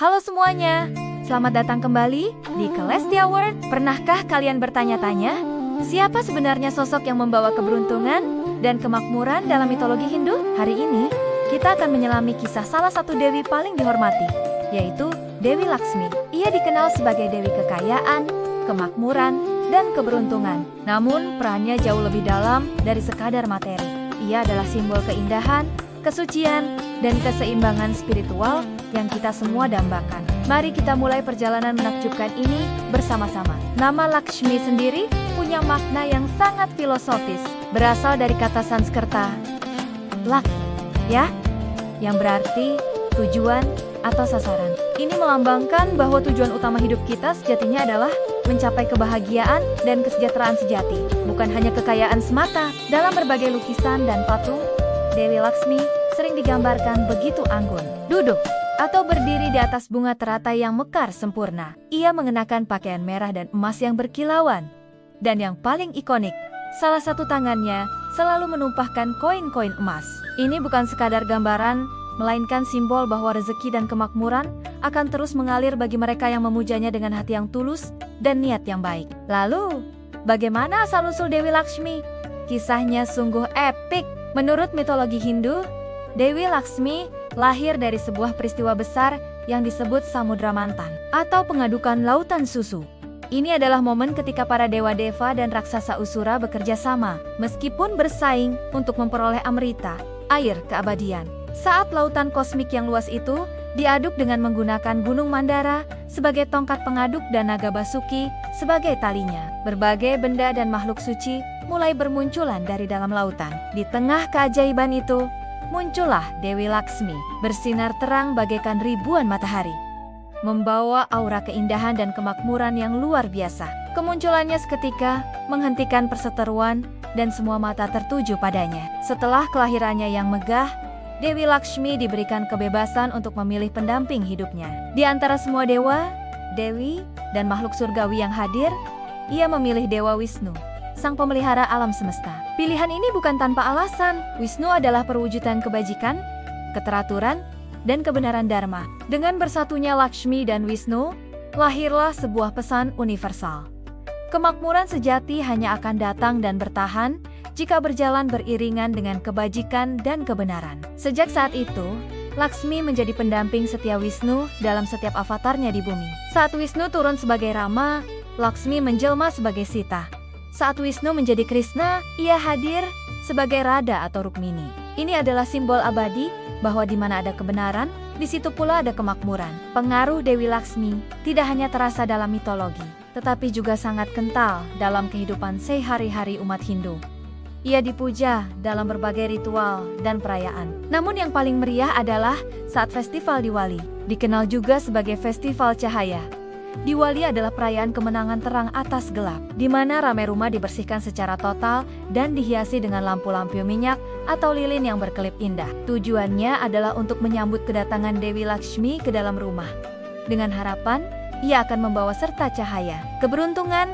Halo semuanya, selamat datang kembali di Celestia World. Pernahkah kalian bertanya-tanya, siapa sebenarnya sosok yang membawa keberuntungan dan kemakmuran dalam mitologi Hindu? Hari ini, kita akan menyelami kisah salah satu dewi paling dihormati, yaitu Dewi Laksmi. Ia dikenal sebagai dewi kekayaan, kemakmuran, dan keberuntungan. Namun, perannya jauh lebih dalam dari sekadar materi. Ia adalah simbol keindahan, kesucian, dan keseimbangan spiritual yang kita semua dambakan. Mari kita mulai perjalanan menakjubkan ini bersama-sama. Nama Lakshmi sendiri punya makna yang sangat filosofis, berasal dari kata Sanskerta lak, ya, yang berarti tujuan atau sasaran. Ini melambangkan bahwa tujuan utama hidup kita sejatinya adalah mencapai kebahagiaan dan kesejahteraan sejati, bukan hanya kekayaan semata. Dalam berbagai lukisan dan patung, Dewi Laksmi sering digambarkan begitu anggun, duduk atau berdiri di atas bunga teratai yang mekar sempurna. Ia mengenakan pakaian merah dan emas yang berkilauan. Dan yang paling ikonik, salah satu tangannya selalu menumpahkan koin-koin emas. Ini bukan sekadar gambaran, melainkan simbol bahwa rezeki dan kemakmuran akan terus mengalir bagi mereka yang memujanya dengan hati yang tulus dan niat yang baik. Lalu, bagaimana asal-usul Dewi Laksmi? Kisahnya sungguh epik. Menurut mitologi Hindu, Dewi Laksmi lahir dari sebuah peristiwa besar yang disebut Samudra Mantan atau pengadukan lautan susu. Ini adalah momen ketika para dewa-deva dan raksasa Usura bekerja sama, meskipun bersaing untuk memperoleh Amrita, air keabadian. Saat lautan kosmik yang luas itu diaduk dengan menggunakan Gunung Mandara sebagai tongkat pengaduk dan naga Basuki sebagai talinya. Berbagai benda dan makhluk suci mulai bermunculan dari dalam lautan. Di tengah keajaiban itu, muncullah Dewi Laksmi, bersinar terang bagaikan ribuan matahari, membawa aura keindahan dan kemakmuran yang luar biasa. Kemunculannya seketika menghentikan perseteruan dan semua mata tertuju padanya. Setelah kelahirannya yang megah, Dewi Laksmi diberikan kebebasan untuk memilih pendamping hidupnya. Di antara semua dewa, dewi, dan makhluk surgawi yang hadir, ia memilih Dewa Wisnu, sang pemelihara alam semesta. Pilihan ini bukan tanpa alasan. Wisnu adalah perwujudan kebajikan, keteraturan, dan kebenaran dharma. Dengan bersatunya Lakshmi dan Wisnu, lahirlah sebuah pesan universal. Kemakmuran sejati hanya akan datang dan bertahan jika berjalan beriringan dengan kebajikan dan kebenaran. Sejak saat itu, Laksmi menjadi pendamping setia Wisnu dalam setiap avatarnya di bumi. Saat Wisnu turun sebagai Rama, Laksmi menjelma sebagai Sita. Saat Wisnu menjadi Krishna, ia hadir sebagai Radha atau Rukmini. Ini adalah simbol abadi bahwa di mana ada kebenaran, di situ pula ada kemakmuran. Pengaruh Dewi Laksmi tidak hanya terasa dalam mitologi, tetapi juga sangat kental dalam kehidupan sehari-hari umat Hindu. Ia dipuja dalam berbagai ritual dan perayaan. Namun yang paling meriah adalah saat festival Diwali, dikenal juga sebagai Festival Cahaya. Diwali adalah perayaan kemenangan terang atas gelap, di mana ramai rumah dibersihkan secara total dan dihiasi dengan lampu-lampu minyak atau lilin yang berkelip indah. Tujuannya adalah untuk menyambut kedatangan Dewi Laksmi ke dalam rumah, dengan harapan ia akan membawa serta cahaya, keberuntungan,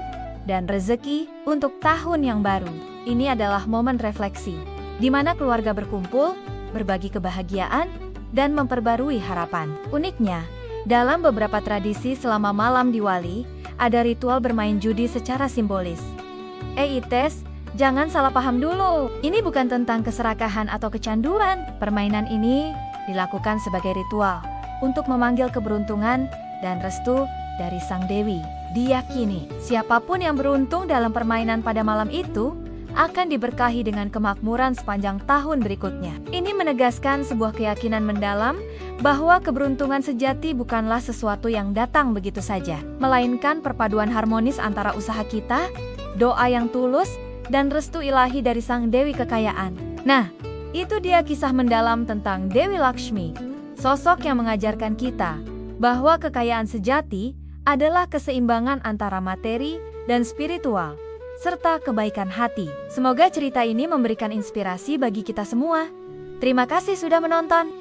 dan rezeki untuk tahun yang baru. Ini adalah momen refleksi, di mana keluarga berkumpul, berbagi kebahagiaan, dan memperbarui harapan. Uniknya, dalam beberapa tradisi selama malam Diwali, ada ritual bermain judi secara simbolis. Ites, jangan salah paham dulu. Ini bukan tentang keserakahan atau kecanduan. Permainan ini dilakukan sebagai ritual untuk memanggil keberuntungan dan restu dari Sang Dewi. Diyakini, siapapun yang beruntung dalam permainan pada malam itu akan diberkahi dengan kemakmuran sepanjang tahun berikutnya. Ini menegaskan sebuah keyakinan mendalam bahwa keberuntungan sejati bukanlah sesuatu yang datang begitu saja, melainkan perpaduan harmonis antara usaha kita, doa yang tulus, dan restu ilahi dari Sang Dewi Kekayaan. Nah, itu dia kisah mendalam tentang Dewi Laksmi, sosok yang mengajarkan kita bahwa kekayaan sejati adalah keseimbangan antara materi dan spiritual, serta kebaikan hati. Semoga cerita ini memberikan inspirasi bagi kita semua. Terima kasih sudah menonton.